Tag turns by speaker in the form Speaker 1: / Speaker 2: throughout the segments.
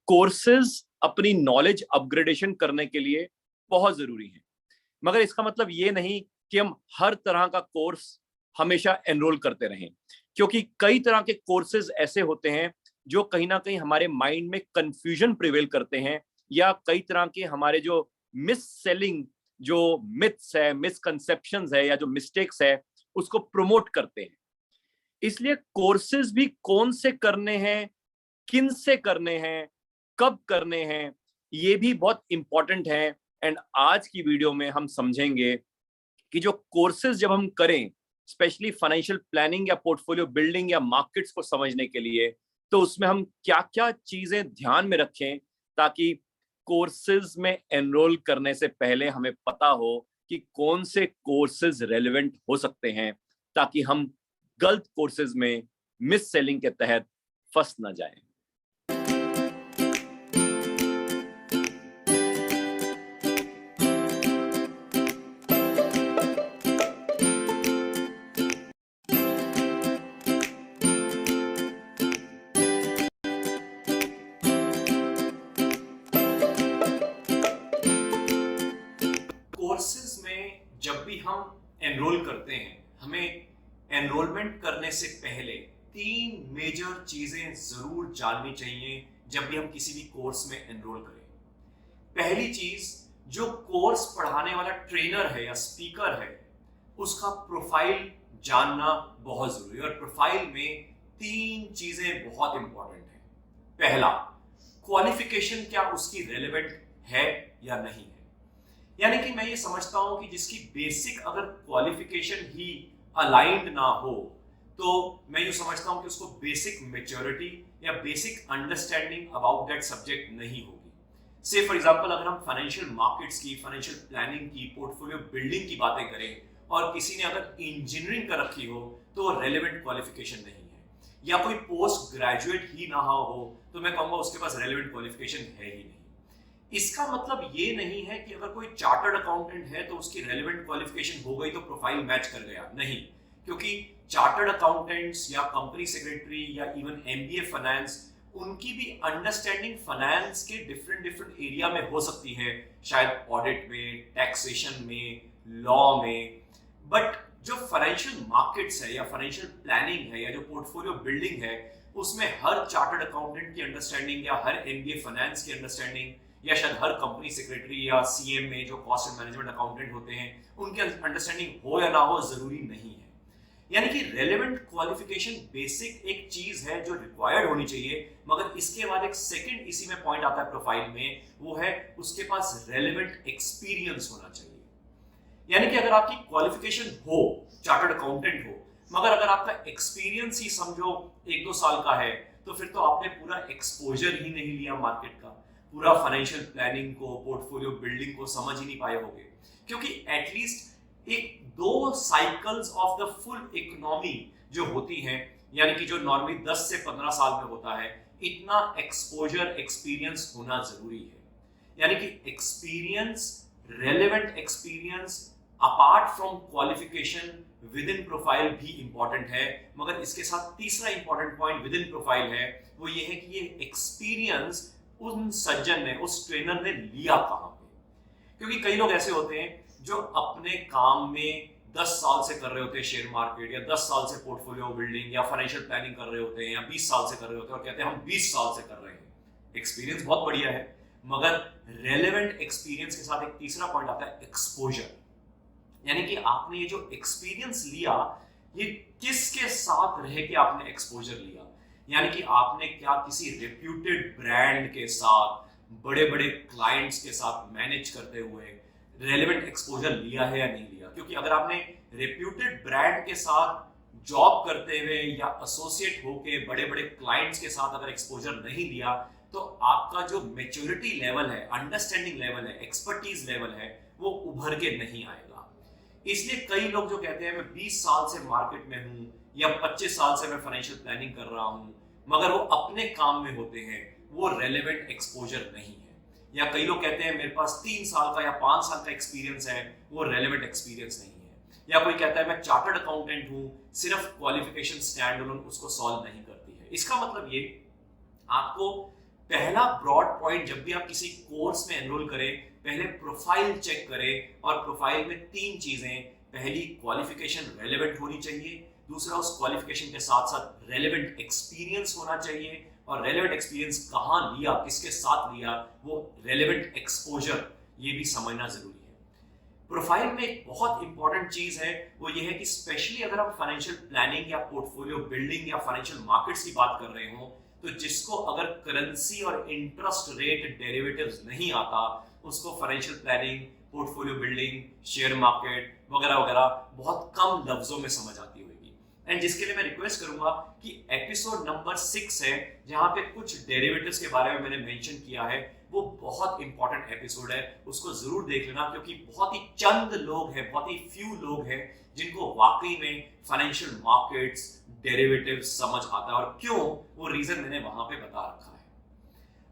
Speaker 1: Courses अपनी knowledge upgradation करने के लिए बहुत जरूरी है, मगर इसका मतलब ये नहीं कि हम हर तरह का कोर्स हमेशा एनरोल करते रहें, क्योंकि कई तरह के कोर्सेज ऐसे होते हैं जो कहीं ना कहीं हमारे माइंड में कंफ्यूजन प्रिवेल करते हैं, या कई तरह के हमारे जो मिस सेलिंग, जो मिथ्स है, मिसकंसेप्शंस है, या जो मिस्टेक्स है, उसको प्रमोट करते हैं। इसलिए कोर्सेज भी कौन से करने हैं, किन से करने हैं, कब करने हैं, ये भी बहुत इंपॉर्टेंट है। एंड आज की वीडियो में हम समझेंगे कि जो कोर्सेज जब हम करें, स्पेशली फाइनेंशियल प्लानिंग या पोर्टफोलियो बिल्डिंग या मार्केट्स को समझने के लिए, तो उसमें हम क्या क्या चीजें ध्यान में रखें ताकि कोर्सेज में एनरोल करने से पहले हमें पता हो कि कौन से कोर्सेज रेलेवेंट हो सकते हैं, ताकि हम गलत कोर्सेज में मिस सेलिंग के तहत फंस ना जाएं। कोर्सेज में जब भी हम एनरोल करते हैं, हमें एनरोलमेंट करने से पहले 3 मेजर चीजें जरूर जाननी चाहिए जब भी हम किसी भी कोर्स में एनरोल करें। पहली चीज, जो कोर्स पढ़ाने वाला ट्रेनर है या स्पीकर है, उसका प्रोफाइल जानना बहुत जरूरी है। और प्रोफाइल में 3 चीजें बहुत इंपॉर्टेंट है। पहला, क्वालिफिकेशन क्या उसकी रेलेवेंट है या नहीं है। यानी कि मैं ये समझता हूं कि जिसकी बेसिक अगर क्वालिफिकेशन ही अलाइंड ना हो, तो मैं ये समझता हूं कि उसको बेसिक मैच्योरिटी या basic understanding about that subject नहीं होगी। से फॉर एग्जांपल, अगर हम फाइनेंशियल मार्केट्स की, फाइनेंशियल प्लानिंग की, पोर्टफोलियो बिल्डिंग की बातें करें और किसी ने अगर इंजीनियरिंग कर रखी हो, तो रेलेवेंट क्वालिफिकेशन नहीं है। या कोई पोस्ट ग्रेजुएट ही ना हो, तो मैं कहूंगा उसके पास रेलेवेंट क्वालिफिकेशन है ही नहीं। इसका मतलब ये नहीं है कि अगर कोई चार्टर्ड अकाउंटेंट है तो उसकी रेलेवेंट क्वालिफिकेशन हो गई तो प्रोफाइल मैच कर गया, नहीं। क्योंकि चार्टर्ड अकाउंटेंट्स या कंपनी सेक्रेटरी या इवन एमबीए फाइनेंस, उनकी भी अंडरस्टैंडिंग फाइनेंस के डिफरेंट एरिया में हो सकती है, शायद ऑडिट में, टैक्सेशन में, लॉ में। बट जो फाइनेंशियल मार्केट्स है या फाइनेंशियल प्लानिंग है या जो पोर्टफोलियो बिल्डिंग है, उसमें हर चार्टर्ड अकाउंटेंट की अंडरस्टैंडिंग या हर एमबीए फाइनेंस की अंडरस्टैंडिंग या शायद हर कंपनी सेक्रेटरी या सीएम में जो कॉस्ट एंड मैनेजमेंट अकाउंटेंट होते हैं, उनके अंडरस्टैंडिंग हो या ना हो जरूरी नहीं है। यानी कि रेलेवेंट क्वालिफिकेशन बेसिक एक चीज है जो रिक्वायर्ड होनी चाहिए, मगर इसके बाद एक सेकंड इसी में पॉइंट आता है प्रोफाइल में, वो है उसके पास रेलेवेंट एक्सपीरियंस होना चाहिए। यानी कि अगर आपकी क्वालिफिकेशन हो, चार्टर्ड अकाउंटेंट हो, मगर अगर आपका एक्सपीरियंस ही समझो 1-2 साल का है, तो फिर तो आपने पूरा एक्सपोजर ही नहीं लिया मार्केट का, पूरा फाइनेंशियल प्लानिंग को, पोर्टफोलियो बिल्डिंग को समझ ही नहीं पाए होगे। क्योंकि at least 1-2 cycles of the full economy जो होती हैं, यानी कि जो नॉर्मली 10 से 15 साल में होता है, इतना एक्सपोजर, एक्सपीरियंस होना जरूरी है। यानी कि experience, relevant experience apart from qualification with in profile भी इंपॉर्टेंट है। मगर इसके साथ तीसरा important point with in profile है, वो ये है कि ये एक्सपीरियंस उन सज्जन ने, उस ट्रेनर ने लिया कहां पे। क्योंकि कई लोग ऐसे होते हैं जो अपने काम में 10 साल से कर रहे होते हैं शेयर मार्केट, या 10 साल से पोर्टफोलियो बिल्डिंग या फाइनेंशियल प्लानिंग कर रहे होते हैं, या 20 साल से कर रहे होते हैं और कहते हैं हम 20 साल से कर रहे हैं। एक्सपीरियंस बहुत बढ़िया है, मगर रेलेवेंट एक्सपीरियंस के साथ एक तीसरा पॉइंट आता है एक्सपोजर। यानी कि आपने ये जो एक्सपीरियंस लिया, ये किसके साथ रह के आपने एक्सपोजर लिया। यानी कि आपने क्या किसी रेप्यूटेड ब्रांड के साथ, बड़े बड़े क्लाइंट्स के साथ मैनेज करते हुए रेलेवेंट एक्सपोजर लिया है या नहीं लिया। क्योंकि अगर आपने रेप्यूटेड ब्रांड के साथ जॉब करते हुए या एसोसिएट होके बड़े बड़े क्लाइंट्स के साथ अगर एक्सपोजर नहीं लिया, तो आपका जो मैच्योरिटी लेवल है, अंडरस्टैंडिंग लेवल है, एक्सपर्टीज लेवल है, वो उभर के नहीं आएगा। इसलिए कई लोग जो कहते हैं मैं 20 साल से मार्केट में हूं या 25 साल से मैं फाइनेंशियल प्लानिंग कर रहा हूं, मगर वो अपने काम में होते हैं, वो रेलेवेंट एक्सपोजर नहीं है। या कई लोग कहते हैं मेरे पास 3 साल का या 5 साल का एक्सपीरियंस है, वो रेलेवेंट एक्सपीरियंस नहीं है। या कोई कहता है मैं चार्टर्ड अकाउंटेंट हूं, सिर्फ क्वालिफिकेशन स्टैंड अलोन उसको सॉल्व नहीं करती है। इसका मतलब ये, आपको पहला ब्रॉड पॉइंट, जब भी आप किसी कोर्स में एनरोल करें, पहले प्रोफाइल चेक करें, और प्रोफाइल में 3 चीजें, पहली क्वालिफिकेशन रेलेवेंट होनी चाहिए, दूसरा उस क्वालिफिकेशन के साथ साथ रेलेवेंट एक्सपीरियंस होना चाहिए, और रेलेवेंट एक्सपीरियंस कहाँ लिया, किसके साथ लिया, वो रेलेवेंट एक्सपोजर, ये भी समझना जरूरी है। प्रोफाइल में एक बहुत इंपॉर्टेंट चीज है, वो ये है कि स्पेशली अगर आप फाइनेंशियल प्लानिंग या पोर्टफोलियो बिल्डिंग या फाइनेंशियल मार्केट्स की बात कर रहे हो, तो जिसको अगर करेंसी और इंटरेस्ट रेट डेरिवेटिव्स नहीं आता, उसको financial planning, portfolio building, share market वगैरह वगैरह बहुत कम लफ्जों में समझ आती होगी। एंड जिसके लिए मैं रिक्वेस्ट करूंगा कि एपिसोड नंबर 6 है, जहां पे कुछ डेरिवेटिव्स के बारे में मैंने मेंशन किया है, वो बहुत इंपॉर्टेंट एपिसोड है, उसको जरूर देख लेना, क्योंकि बहुत ही चंद लोग हैं, बहुत ही फ्यू लोग हैं जिनको वाकई में फाइनेंशियल मार्केट्स, डेरिवेटिव्स समझ आता है, और क्यों, वो रीजन मैंने वहां पे बता रखा है।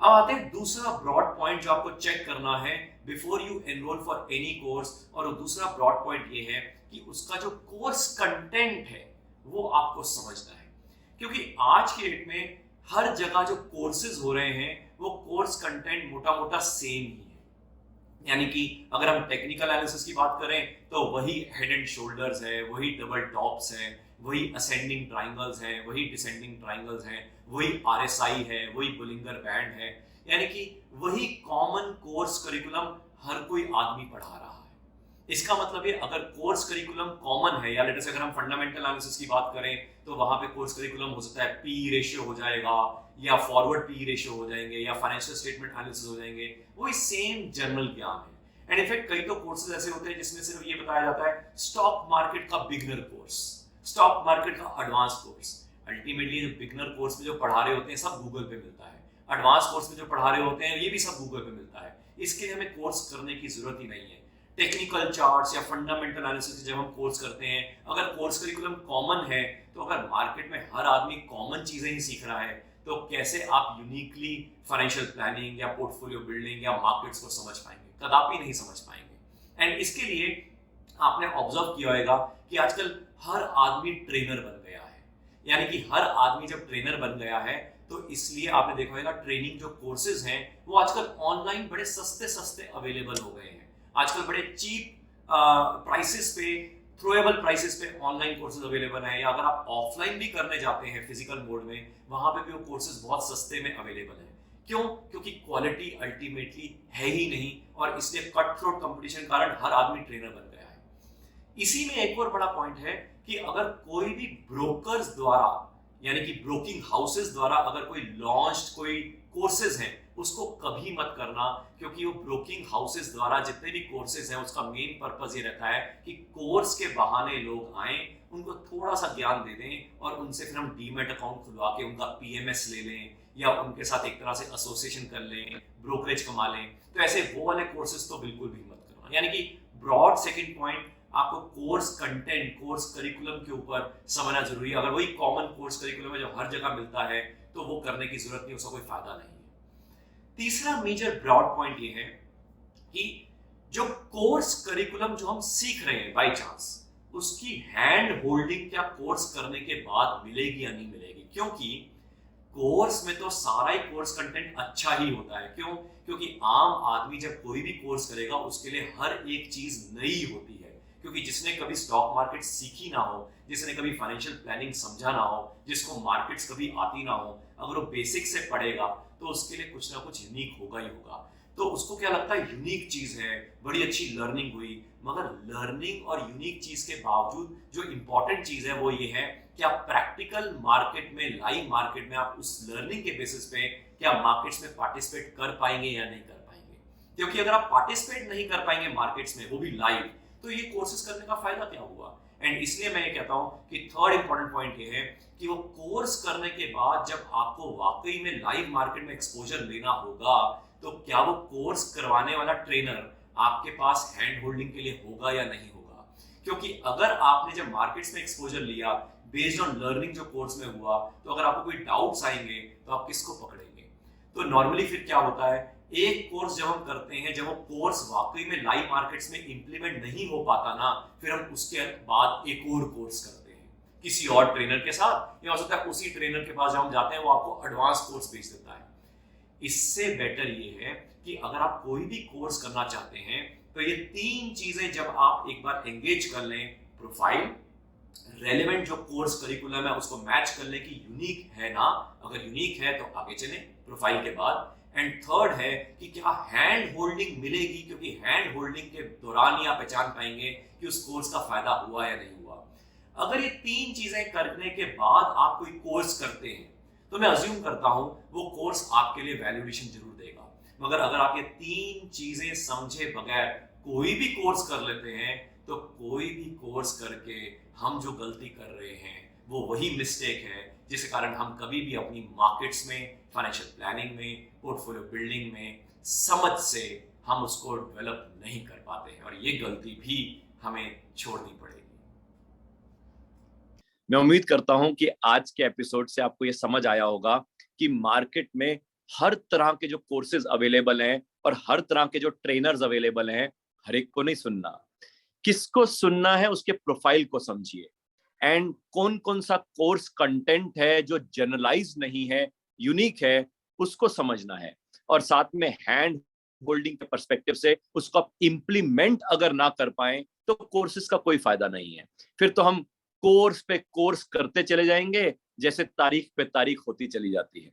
Speaker 1: अब आते हैं दूसरा ब्रॉड पॉइंट जो आपको चेक करना है before you enrol for any course, और वो दूसरा ब्रॉड पॉइंट ये है कि उसका जो कोर्स कंटेंट है वो आपको समझना है। क्योंकि आज के डेट में हर जगह जो कोर्सेज हो रहे हैं, वो कोर्स कंटेंट मोटा मोटा सेम ही है। यानी कि अगर हम टेक्निकल एनालिसिस की बात करें, तो वही हेड एंड शोल्डर्स है, वही डबल टॉप्स है, वही असेंडिंग ट्राइंगल्स हैं, वही डिसेंडिंग ट्राइंगल्स हैं, वही आरएसआई है, वही बुलिंगर बैंड है। यानी कि वही कॉमन कोर्स करिकुलम हर कोई आदमी पढ़ा रहा है। इसका मतलब ये, अगर कोर्स करिकुलम कॉमन है, या लेट से अगर हम फंडामेंटल एनालिसिस की बात करें, तो वहां पे कोर्स करिकुलम हो सकता है पी रेशियो हो जाएगा, या फॉरवर्ड पी रेशियो हो जाएंगे, या फाइनेंशियल स्टेटमेंट एनालिसिस हो जाएंगे, वही सेम जनरल ज्ञान है। एंड इनफैक्ट कई तो कोर्सेज ऐसे होते हैं जिसमें सिर्फ ये बताया जाता है स्टॉक मार्केट का बिगनर कोर्स, स्टॉक मार्केट का एडवांस कोर्स। अल्टीमेटली जो बिगनर कोर्स में जो पढ़ा रहे होते हैं सब गूगल पे मिलता है, एडवांस कोर्स में जो पढ़ा रहे होते हैं ये भी सब गूगल पे मिलता है। इसके लिए हमें कोर्स करने की जरूरत ही नहीं है। टेक्निकल चार्ट्स या फंडामेंटल एनालिसिस जब हम कोर्स करते हैं, अगर कोर्स करिकुलम कॉमन है, तो अगर मार्केट में हर आदमी कॉमन चीजें ही सीख रहा है, तो कैसे आप यूनिकली फाइनेंशियल प्लानिंग या पोर्टफोलियो बिल्डिंग या मार्केट्स को समझ पाएंगे? कदापि नहीं समझ पाएंगे। एंड इसके लिए आपने ऑब्जर्व किया होगा कि आजकल हर आदमी ट्रेनर बन गया है। यानी कि हर आदमी जब ट्रेनर बन गया है, तो इसलिए आपने देखा होगा ट्रेनिंग जो कोर्सेज हैं वो आजकल ऑनलाइन बड़े सस्ते सस्ते अवेलेबल हो गए हैं। आजकल बड़े चीप प्राइसेस पे, थ्रोएबल प्राइसेस पे ऑनलाइन कोर्सेज अवेलेबल हैं, या अगर आप ऑफलाइन भी करने जाते हैं फिजिकल मोड में, वहां पे भी वो कोर्सेज बहुत सस्ते में अवेलेबल हैं। क्यों? क्योंकि क्वालिटी अल्टीमेटली है ही नहीं, और इसलिए कट थ्रोट कंपटीशन के कारण हर आदमी ट्रेनर बन गया है। इसी में एक और बड़ा पॉइंट है कि अगर कोई भी ब्रोकर्स द्वारा, यानी कि ब्रोकिंग हाउसेस द्वारा अगर कोई लॉन्च्ड कोई कोर्सेज हैं, उसको कभी मत करना, क्योंकि वो ब्रोकिंग हाउसेस द्वारा जितने भी कोर्सेज हैं उसका मेन पर्पस ये रहता है कि कोर्स के बहाने लोग आए, उनको थोड़ा सा ज्ञान दे दें, और उनसे फिर हम डीमैट अकाउंट खुलवा के उनका पीएमएस ले लें, या उनके साथ एक तरह से एसोसिएशन कर लें, ब्रोकरेज कमा लें। तो ऐसे वो वाले कोर्सेज तो बिल्कुल भी मत करना। यानी कि ब्रॉड सेकंड पॉइंट, आपको कोर्स कंटेंट, कोर्स करिकुलम के ऊपर समझना जरूरी है। अगर वही कॉमन कोर्स करिकुलम है जो हर जगह मिलता है, तो वो करने की जरूरत नहीं, उसका कोई फायदा नहीं है। तीसरा मेजर ब्रॉड पॉइंट ये है कि जो कोर्स करिकुलम जो हम सीख रहे हैं बाय चांस, उसकी हैंड होल्डिंग क्या कोर्स करने के बाद मिलेगी या नहीं मिलेगी? क्योंकि कोर्स में तो सारा ही कोर्स कंटेंट अच्छा ही होता है। क्यों? क्योंकि आम आदमी जब कोई भी कोर्स करेगा उसके लिए हर एक चीज नई होती है। क्योंकि जिसने कभी स्टॉक मार्केट सीखी ना हो, जिसने कभी फाइनेंशियल प्लानिंग समझा ना हो, जिसको मार्केट्स कभी आती ना हो, अगर वो बेसिक से पढ़ेगा तो उसके लिए कुछ ना कुछ यूनिक होगा ही होगा। तो उसको क्या लगता है यूनिक चीज है, बड़ी अच्छी लर्निंग हुई। मगर लर्निंग और यूनिक चीज के बावजूद जो इंपॉर्टेंट चीज है वो ये है कि आप प्रैक्टिकल मार्केट में, लाइव मार्केट में आप उस लर्निंग के बेसिस पे क्या मार्केट्स में पार्टिसिपेट कर पाएंगे या नहीं कर पाएंगे। क्योंकि अगर आप पार्टिसिपेट नहीं कर पाएंगे मार्केट्स में, वो भी लाइव, तो ये कोर्सेज करने का फायदा क्या हुआ? एंड इसलिए मैं ये कहता हूं कि थर्ड इंपॉर्टेंट पॉइंट ये है कि वो कोर्स करने के बाद जब आपको वाकई में लाइव मार्केट में एक्सपोजर लेना होगा, तो क्या वो कोर्स करवाने वाला ट्रेनर आपके पास हैंड होल्डिंग के लिए होगा या नहीं होगा? क्योंकि अगर आपने जब मार्केट्स में एक्सपोजर लिया बेस्ड ऑन लर्निंग जो कोर्स में हुआ, तो अगर आपको कोई डाउट्स आएंगे तो आप किसको पकड़ेंगे? तो नॉर्मली फिर क्या होता है, एक कोर्स जब हम करते हैं, जब वो कोर्स वाकई में लाइव मार्केट्स में इंप्लीमेंट नहीं हो पाता ना, फिर हम उसके बाद एक और कोर्स करते हैं किसी और ट्रेनर के साथ, या हो सकता है उसी ट्रेनर के पास जब हम जाते हैं वो आपको एडवांस कोर्स भेज देता है। इससे बेटर ये है कि अगर आप कोई भी कोर्स करना चाहते हैं तो ये 3 चीजें जब आप एक बार एंगेज कर लें, प्रोफाइल, रेलेवेंट जो कोर्स करिकुलम है उसको मैच कर ले कि यूनिक है ना, अगर यूनिक है तो आगे चलें प्रोफाइल के बाद। एंड थर्ड है कि क्या हैंड होल्डिंग मिलेगी, क्योंकि हैंड होल्डिंग के दौरान ही आप पहचान पाएंगे कि उस कोर्स का फायदा हुआ या नहीं हुआ। अगर ये 3 चीजें करने के बाद आप कोई कोर्स करते हैं तो मैं अज्यूम करता हूं वो कोर्स आपके लिए वैल्यूएशन जरूर देगा। मगर अगर आप ये 3 चीजें समझे बगैर कोई भी कोर्स कर लेते हैं तो कोई भी कोर्स करके हम जो गलती कर रहे हैं वो वही मिस्टेक है जिसके कारण हम कभी भी अपनी मार्केट्स में, फाइनेंशियल प्लानिंग में, पोर्टफोलियो बिल्डिंग में समझ से हम उसको डेवलप नहीं कर पाते हैं, और ये गलती भी हमें छोड़नी पड़ेगी।
Speaker 2: मैं उम्मीद करता हूं कि आज के एपिसोड से आपको ये समझ आया होगा कि मार्केट में हर तरह के जो कोर्सेज अवेलेबल हैं और हर तरह के जो ट्रेनर्स अवेलेबल हैं, हर एक को नहीं सुनना। किसको सुनना है उसके प्रोफाइल को समझिए, एंड कौन कौन सा कोर्स कंटेंट है जो जनरलाइज नहीं है, यूनिक है, उसको समझना है। और साथ में हैंड होल्डिंग के पर्सपेक्टिव से उसको आप इंप्लीमेंट अगर ना कर पाए तो कोर्सेज का कोई फायदा नहीं है। फिर तो हम कोर्स पे कोर्स करते चले जाएंगे जैसे तारीख पे तारीख होती चली जाती है।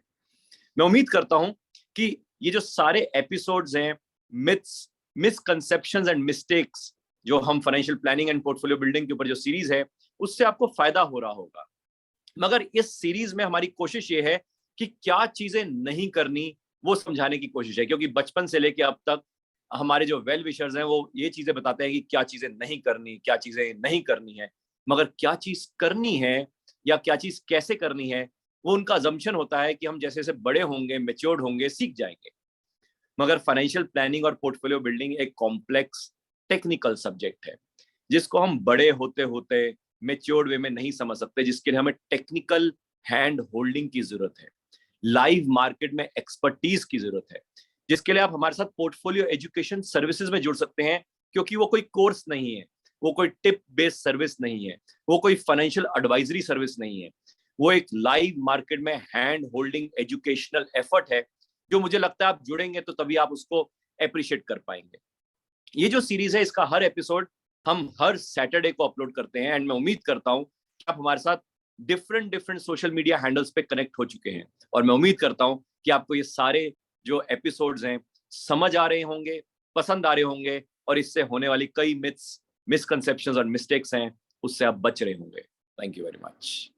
Speaker 2: मैं उम्मीद करता हूं कि ये जो सारे एपिसोड्स हैं, मिथ्स, मिसकंसेप्शंस एंड मिस्टेक्स, जो हम financial planning and portfolio building के ऊपर जो सीरीज है उससे आपको फायदा हो रहा होगा। मगर इस सीरीज में हमारी कोशिश ये है कि क्या चीजें नहीं करनी वो समझाने की कोशिश है, क्योंकि बचपन से लेके अब तक हमारे जो वेल विशर्स हैं वो ये चीजें बताते हैं कि क्या चीजें नहीं करनी, क्या चीजें नहीं करनी है। मगर क्या चीज करनी है या क्या चीज कैसे करनी है वो उनका अजम्पशन होता है कि हम जैसे जैसे बड़े होंगे, मेच्योर्ड होंगे, सीख जाएंगे। मगर फाइनेंशियल प्लानिंग और पोर्टफोलियो बिल्डिंग एक कॉम्प्लेक्स टेक्निकल सब्जेक्ट है जिसको हम बड़े होते होते मेच्योर्ड वे में नहीं समझ सकते, जिसके लिए हमें टेक्निकल हैंड होल्डिंग की जरूरत है, लाइव मार्केट में एक्सपर्टीज की जरूरत है, जिसके लिए आप हमारे साथ पोर्टफोलियो एजुकेशन सर्विसेज में जुड़ सकते हैं। क्योंकि वो कोई कोर्स नहीं है, वो कोई टिप बेस्ड सर्विस नहीं है, वो कोई फाइनेंशियल एडवाइजरी सर्विस नहीं है, वो एक लाइव मार्केट में हैंड होल्डिंग एजुकेशनल एफर्ट है जो मुझे लगता है आप जुड़ेंगे तो तभी आप उसको अप्रिशिएट कर पाएंगे। ये जो सीरीज है इसका हर एपिसोड हम हर सैटरडे को अपलोड करते हैं, एंड मैं उम्मीद करता हूं कि आप हमारे साथ different different social media handles पे कनेक्ट हो चुके हैं। और मैं उम्मीद करता हूं कि आपको ये सारे जो एपिसोड्स हैं समझ आ रहे होंगे, पसंद आ रहे होंगे, और इससे होने वाली कई मिथ्स, मिसकंसेप्शंस और मिस्टेक्स हैं उससे आप बच रहे होंगे। Thank you very much.